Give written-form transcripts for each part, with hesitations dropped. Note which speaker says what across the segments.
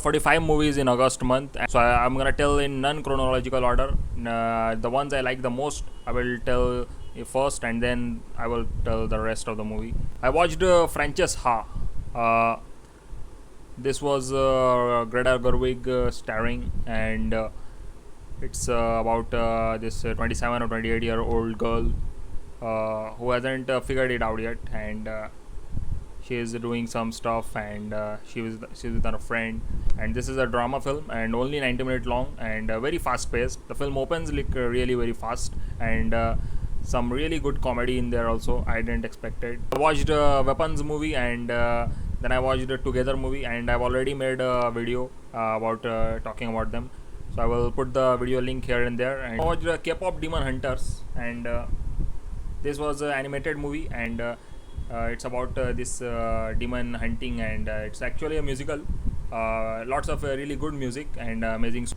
Speaker 1: 45 movies in August month. So I'm gonna tell in non-chronological order. The ones I like the most, I will tell first, and then I will tell the rest of the movie. I watched Francesca. Uh, this was Greta Gerwig starring, and it's about this 27 or 28-year-old girl who hasn't figured it out yet, and she is doing some stuff, and she's with her friend, and this is a drama film and only 90 minutes long and very fast paced. The film opens like really very fast, and some really good comedy in there also. I didn't expect it. I watched Weapons movie, and then I watched a Together movie, and I've already made a video about talking about them, so I will put the video link here and there. And I watched K-pop Demon Hunters, and this was an animated movie, and it's about this demon hunting, and it's actually a musical. Lots of really good music and amazing.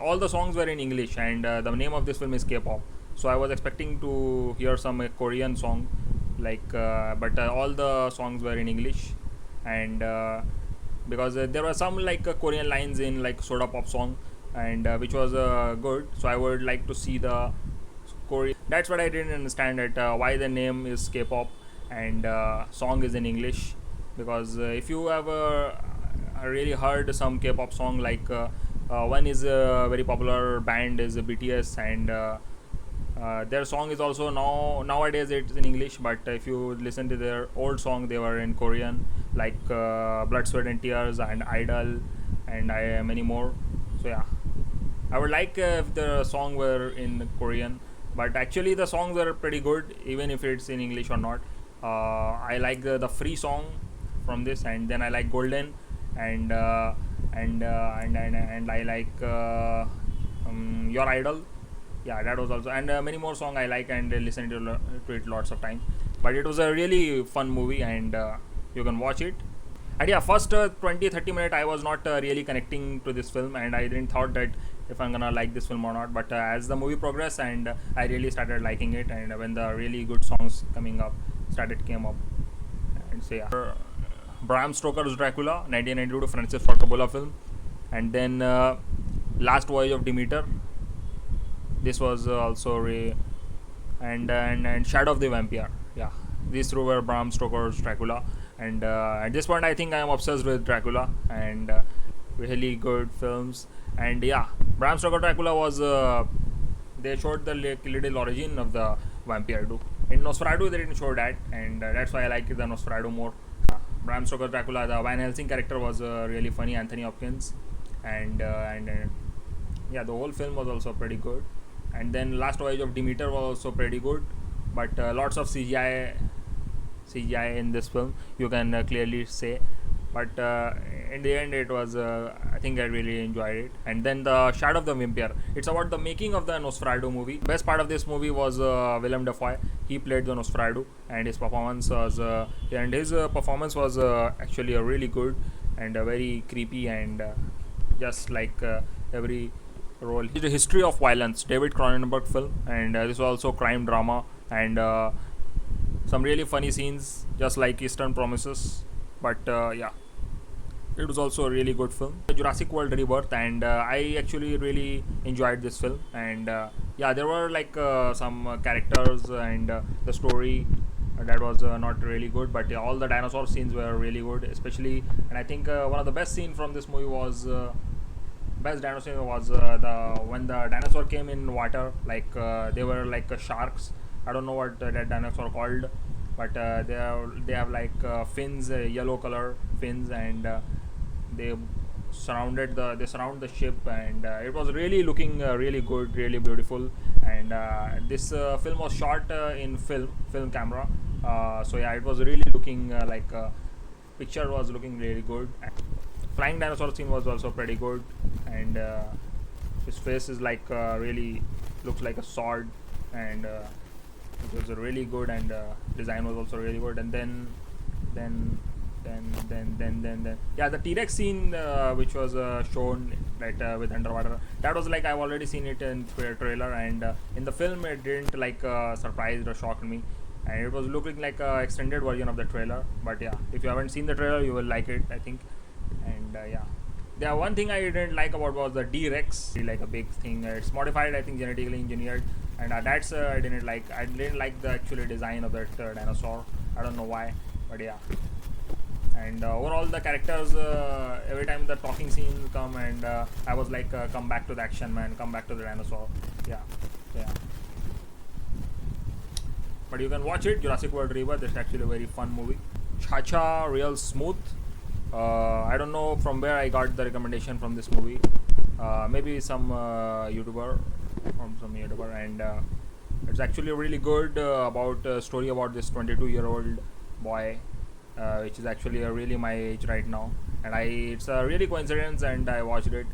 Speaker 1: All the songs were in English, and the name of this film is K-pop. So I was expecting to hear some Korean song, but all the songs were in English, and because there were some Korean lines in like Soda Pop song, and which was good. So I would like to see the Korean. That's what I didn't understand, that why the name is K-pop and song is in English, because if you have really heard some K-pop song, one is a very popular band is BTS, and their song is also nowadays it's in English, but if you listen to their old song, they were in Korean, like Blood, Sweat and Tears and Idol, and many more. So yeah, I would like if the song were in Korean, but actually the songs are pretty good even if it's in English or not. I like the free song from this, and then I like Golden, and I like Your Idol. Yeah, that was also, and many more song I like, and listen to it lots of time. But it was a really fun movie, and you can watch it. And yeah, first 20-30 minutes I was not really connecting to this film, and I didn't thought that if I'm gonna like this film or not. But as the movie progressed, and I really started liking it, and when the really good songs came up, and so yeah, Bram Stoker's Dracula, 1992 Francis Ford Coppola film, and then Last Voyage of Demeter. This was and Shadow of the Vampire. Yeah, these three were Bram Stoker's Dracula, and at this point I think I am obsessed with Dracula, and really good films. And yeah, Bram Stoker Dracula was they showed the little origin of the vampire too. In Nosferatu they didn't show that, and that's why I like the Nosferatu more. Bram Stoker Dracula, the Van Helsing character was really funny, Anthony Hopkins, and yeah, the whole film was also pretty good. And then Last Voyage of Demeter was also pretty good, but lots of CGI in this film, you can clearly say. But in the end, it was I think I really enjoyed it. And then the Shadow of the Vampire. It's about the making of the Nosferatu movie. Best part of this movie was Willem Dafoe. He played the Nosferatu, and his performance was actually a really good and very creepy, and just like every role. It's the History of Violence, David Cronenberg film, and this was also crime drama, and some really funny scenes, just like Eastern Promises. But yeah, it was also a really good film. Jurassic World Rebirth, and I actually really enjoyed this film. And yeah, there were some characters and the story that was not really good, but all the dinosaur scenes were really good, especially. And I think one of the best scene from this movie was best dinosaur scene was the when the dinosaur came in water, they were like sharks. I don't know what that dinosaur called, but they have fins, yellow color fins, and they surround the ship, and it was really looking really good, really beautiful. And this film was shot in film camera, so yeah, it was really looking picture was looking really good. Flying dinosaur scene was also pretty good, and his face is really looks like a sword, and it was really good, and design was also really good. And then yeah, the T-Rex scene which was shown with underwater, that was I've already seen it in trailer, and in the film it didn't surprised or shocked me, and it was looking like a extended version of the trailer. But yeah, if you haven't seen the trailer, you will like it, I think. And yeah, The one thing I didn't like about was the D-Rex, like a big thing. It's modified, I think, genetically engineered, and that's I didn't like. I didn't like the actual design of that dinosaur. I don't know why, but yeah. And overall, the characters, every time the talking scene come, and I was like, come back to the action, man, come back to the dinosaur. Yeah, yeah. But you can watch it, Jurassic World Rebirth. It's actually a very fun movie. Cha real smooth. I don't know from where I got the recommendation from this movie. Maybe some YouTuber, and it's actually really good about a story about this 22-year-old boy, which is actually really my age right now. And it's a really coincidence, and I watched it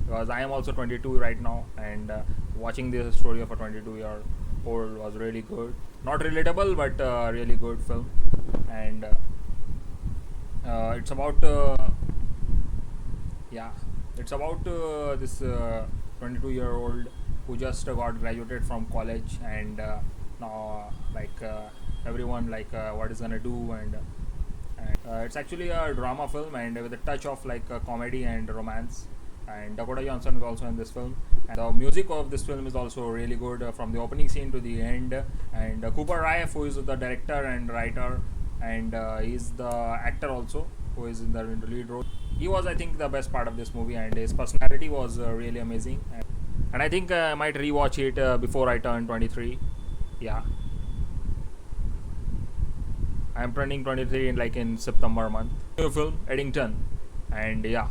Speaker 1: because I am also 22 right now, and watching this story of a 22-year-old was really good. Not relatable, but really good film. And it's about it's about this 22-year-old who just got graduated from college, and now everyone what is gonna do, and it's actually a drama film, and with a touch of comedy and romance. And Dakota Johnson is also in this film, and the music of this film is also really good from the opening scene to the end. And Cooper Raiff, who is the director and writer, and he's the actor also who is in the lead role. He was, I think, the best part of this movie, and his personality was really amazing. And I think I might rewatch it before I turn 23. Yeah, I'm turning 23 in September month. New film Eddington, and yeah,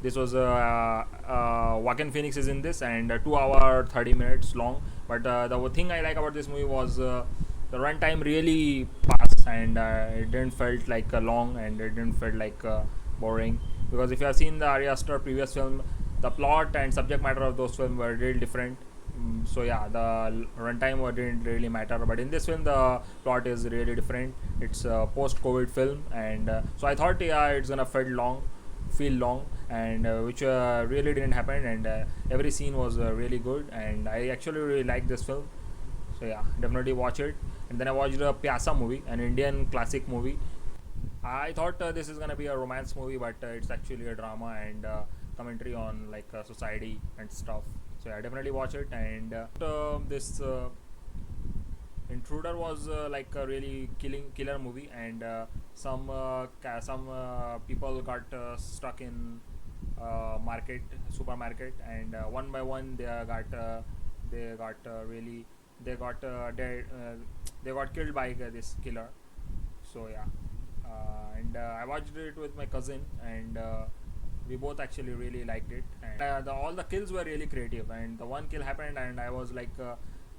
Speaker 1: this was Joaquin Phoenix is in this, and 2 hour 30 minutes long. But the thing I like about this movie was the runtime really passed, and it didn't felt long, and it didn't felt boring. Because if you have seen the Ari Aster previous film, the plot and subject matter of those films were really different. So yeah, the runtime didn't really matter. But in this film, the plot is really different. It's a post-COVID film, and so I thought it's gonna feel long, and which really didn't happen. And every scene was really good, and I actually really like this film. So yeah, definitely watch it. And then I watched a Pyaasa movie, an Indian classic movie. I thought this is gonna be a romance movie, but it's actually a drama and commentary on society and stuff. So yeah, definitely watch it. And this Intruder was a really killer movie, and some people got stuck in supermarket, and one by one they got killed by this killer. So yeah, and I watched it with my cousin, and we both actually really liked it. And all the kills were really creative, and the one kill happened, and I was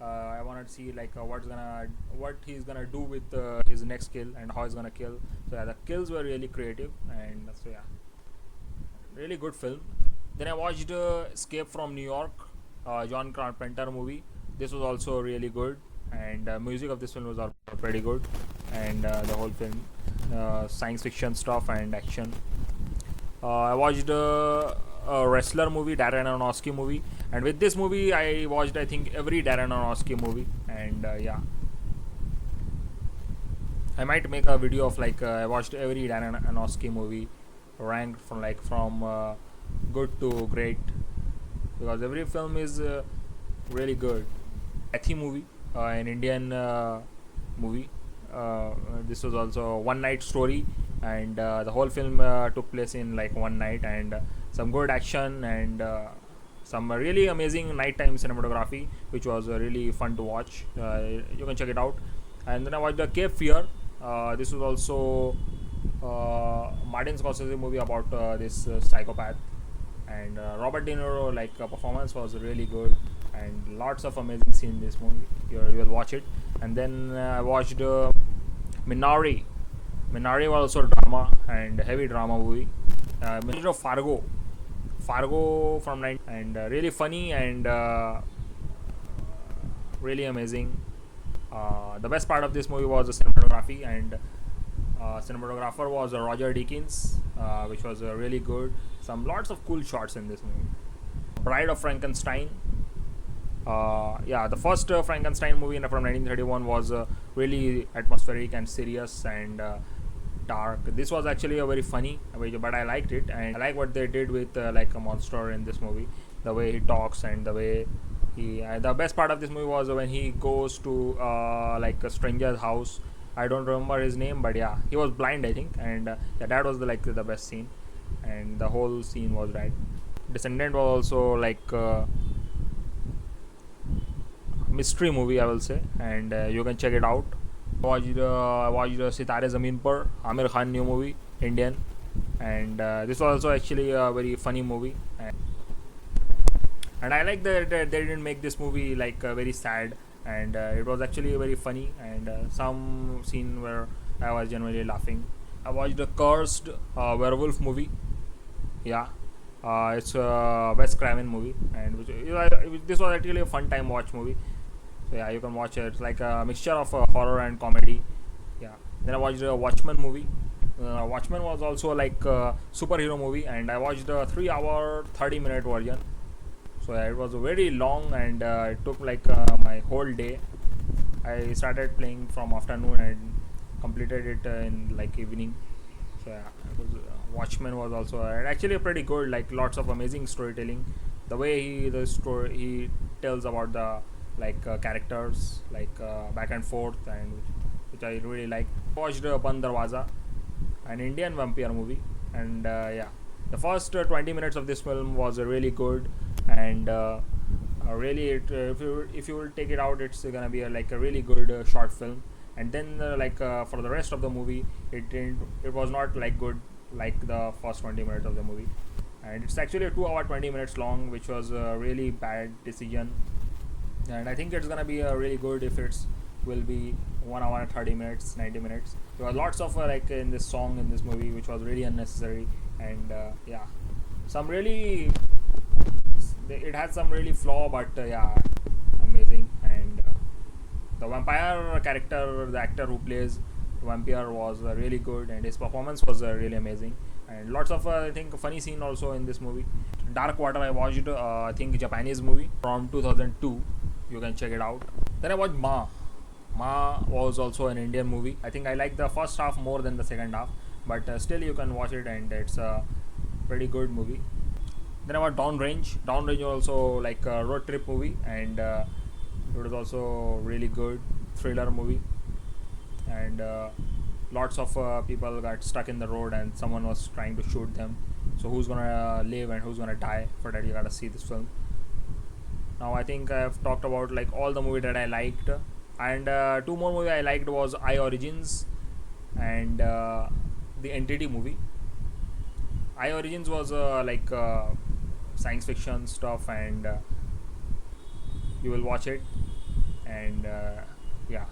Speaker 1: I wanted to see what he's gonna do with his next kill, and how he's gonna kill. So yeah, the kills were really creative, and so yeah, really good film. Then I watched Escape from New York, John Carpenter movie. This was also really good, and music of this film was pretty good, and the whole film, science fiction stuff and action. I watched a wrestler movie, Darren Aronofsky movie, and with this movie I watched, I think, every Darren Aronofsky movie. And yeah, I might make a video of I watched every Darren Aronofsky movie, ranked from good to great, because every film is really good. Kaithi movie, an Indian movie. This was also a one night story, and the whole film took place in one night, and some good action, and some really amazing nighttime cinematography, which was really fun to watch. You can check it out. And then I watched the Cape Fear. This was also Martin Scorsese movie about this psychopath, and Robert De Niro performance was really good, and lots of amazing scenes in this movie. You will watch it. And then I watched Minari. Minari was also a drama and heavy drama movie. Fargo from 90, and really funny, and really amazing. The best part of this movie was the cinematography, and cinematographer was Roger Deakins, which was really good. Some lots of cool shots in this movie. Bride of Frankenstein. The first Frankenstein movie from 1931 was really atmospheric and serious, and dark. This was actually a very funny, but I liked it, and I like what they did with like a monster in this movie. The way he talks and the way he. The best part of this movie was when he goes to like a stranger's house. I don't remember his name, but yeah, he was blind, I think, and yeah, that was the best scene, and the whole scene was right. Descendant was also like mystery movie, I will say, and you can check it out. I watched Sitaare Zameen Par, Amir Khan new movie, Indian, and this was also actually a very funny movie, and I like that they didn't make this movie like very sad, and it was actually very funny, and some scene where I was genuinely laughing. I watched a cursed werewolf movie. Yeah, it's a Wes Craven movie, and this was actually a fun time watch movie. So yeah, you can watch it. It's like a mixture of horror and comedy. Yeah. Then I watched a Watchmen movie. Watchmen was also like a superhero movie, and I watched a 3 hour 30-minute version. So yeah, it was very long, and it took like my whole day. I started playing from afternoon and completed it in like evening. So yeah, it was, Watchmen was also actually pretty good. Like lots of amazing storytelling. The way the story he tells about the like characters, like back and forth, and which I really like. Watched Bandh Darwaza, an Indian vampire movie, and yeah, the first 20 minutes of this film was really good, and really, if you will take it out, it's gonna be like a really good short film. And then for the rest of the movie, it was not like good like the first 20 minutes of the movie, and it's actually a 2 hour 20 minutes long, which was a really bad decision. And I think it's gonna be really good if it's will be 1 hour 30 minutes 90 minutes. There were lots of like in this song in this movie which was really unnecessary, and yeah, some really it had some really flaw, but yeah, amazing. And the vampire character, the actor who plays vampire was really good, and his performance was really amazing, and lots of I think funny scene also in this movie. Dark Water I watched, I think Japanese movie from 2002. You can check it out. Then I watched Ma. Ma was also an Indian movie. I think I like the first half more than the second half, but still you can watch it, and it's a pretty good movie. Then I watched Downrange. Downrange was also like a road trip movie, and it was also really good thriller movie. And lots of people got stuck in the road, and someone was trying to shoot them. So who's gonna live and who's gonna die? For that you gotta see this film. Now I think I've talked about like all the movie that I liked, and two more movie I liked was I Origins and the Entity movie. I Origins was like science fiction stuff, and you will watch it, and yeah,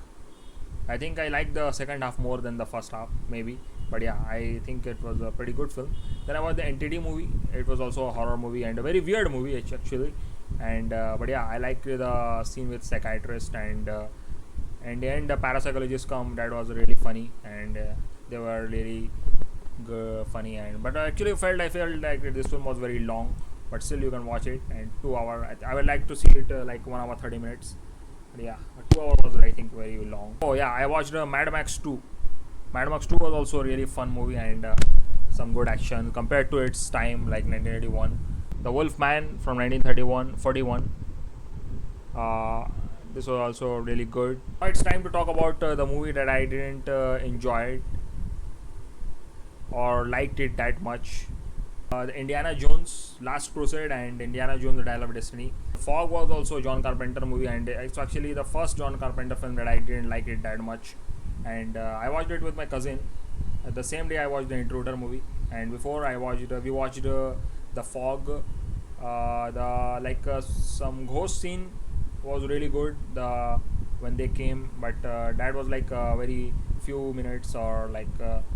Speaker 1: I think I liked the second half more than the first half, maybe. But yeah, I think it was a pretty good film. Then I watched the Entity movie. It was also a horror movie and a very weird movie actually. And but yeah, I liked the scene with psychiatrist, and in the end the parapsychologists come. That was really funny, and they were really funny. And but I felt like this film was very long, but still you can watch it. And 2 hour, I would like to see it like 1 hour 30 minutes. But yeah, 2 hours was I think very long. Oh yeah, I watched Mad Max 2. Mad Max 2 was also a really fun movie, and some good action compared to its time, like 1981. The Wolfman from 1941. This was also really good. Now it's time to talk about the movie that I didn't enjoy it or liked it that much. The Indiana Jones Last Crusade and Indiana Jones the Dial of Destiny. Fog was also a John Carpenter movie, and it's actually the first John Carpenter film that I didn't like it that much. And I watched it with my cousin. The same day I watched the Intruder movie, and before we watched the Fog. Some ghost scene was really good when they came, but that was like very few minutes, or like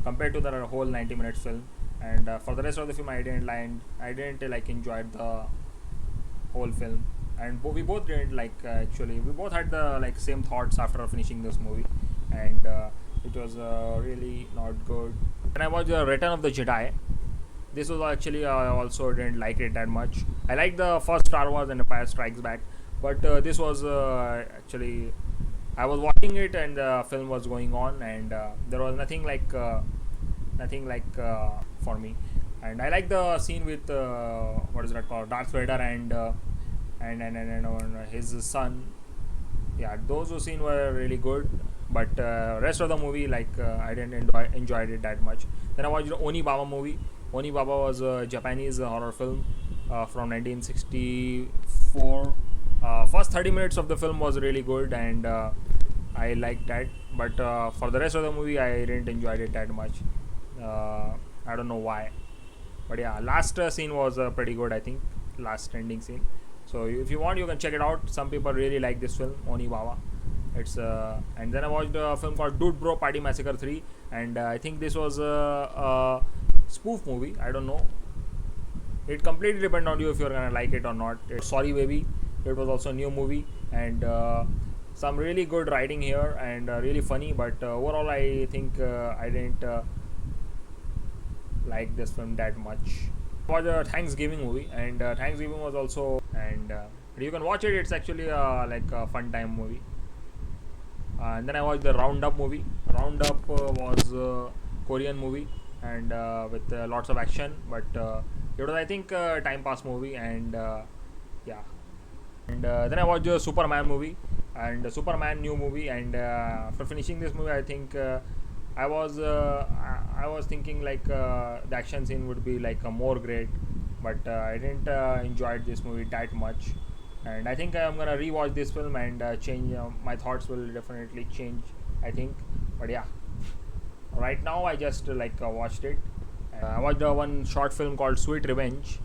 Speaker 1: compared to the whole 90 minutes film. And for the rest of the film, I didn't enjoy the whole film, and we both didn't like actually. We both had the like same thoughts after finishing this movie, and it was really not good. And I watched the Return of the Jedi. This was actually I also didn't like it that much. I liked the first Star Wars and Empire Strikes Back, but this was actually I was watching it, and the film was going on, and there was nothing like nothing like for me. And I like the scene with what is that called, Darth Vader and his son. Yeah, those two scenes were really good, but rest of the movie, like I didn't enjoyed it that much. Then I watched the Oni Baba movie. Oni Baba was a Japanese horror film from 1964. First 30 minutes of the film was really good, and I liked that. But for the rest of the movie, I didn't enjoy it that much. I don't know why, but yeah, last scene was pretty good. I think last ending scene. So if you want, you can check it out. Some people really like this film, Oni Baba. It's and then I watched a film called Dude Bro Party Massacre 3, and I think this was a spoof movie. I don't know. It completely depends on you if you're gonna like it or not. Sorry Baby. It was also a new movie, and some really good writing here, and really funny. But overall, I think I didn't like this film that much. It was a Thanksgiving movie, and Thanksgiving was also, and you can watch it. It's actually like a fun time movie. And then I watched the Roundup movie. Roundup was a Korean movie, and with lots of action, but it was, I think, a time pass movie, and yeah. And then I watched the Superman movie, and the Superman new movie, and after finishing this movie, I think I was thinking like the action scene would be like more great, but I didn't enjoy this movie that much, and I think I'm gonna rewatch this film and change. My thoughts will definitely change, I think. But yeah, right now I just watched it. I watched one short film called Sweet Revenge.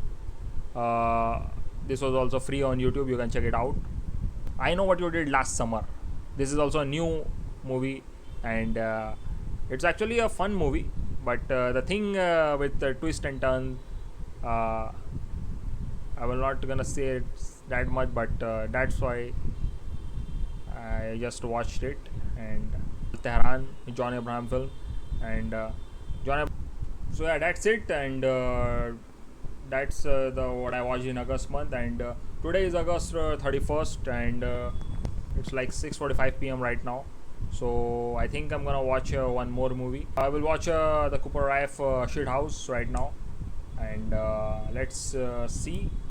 Speaker 1: Uh, this was also free on YouTube. You can check it out. I Know What You Did Last Summer. This is also a new movie, and it's actually a fun movie. But the thing with the twist and turn, uh, I will not gonna say it that much, but that's why I just watched it. And Tehran, John Abraham film, and so yeah, that's it, and that's the what I watched in August month, and today is August 31st, and it's like 6:45 p.m. right now. So I think I'm gonna watch one more movie. I will watch the Cooper Rife Shit House right now, and let's see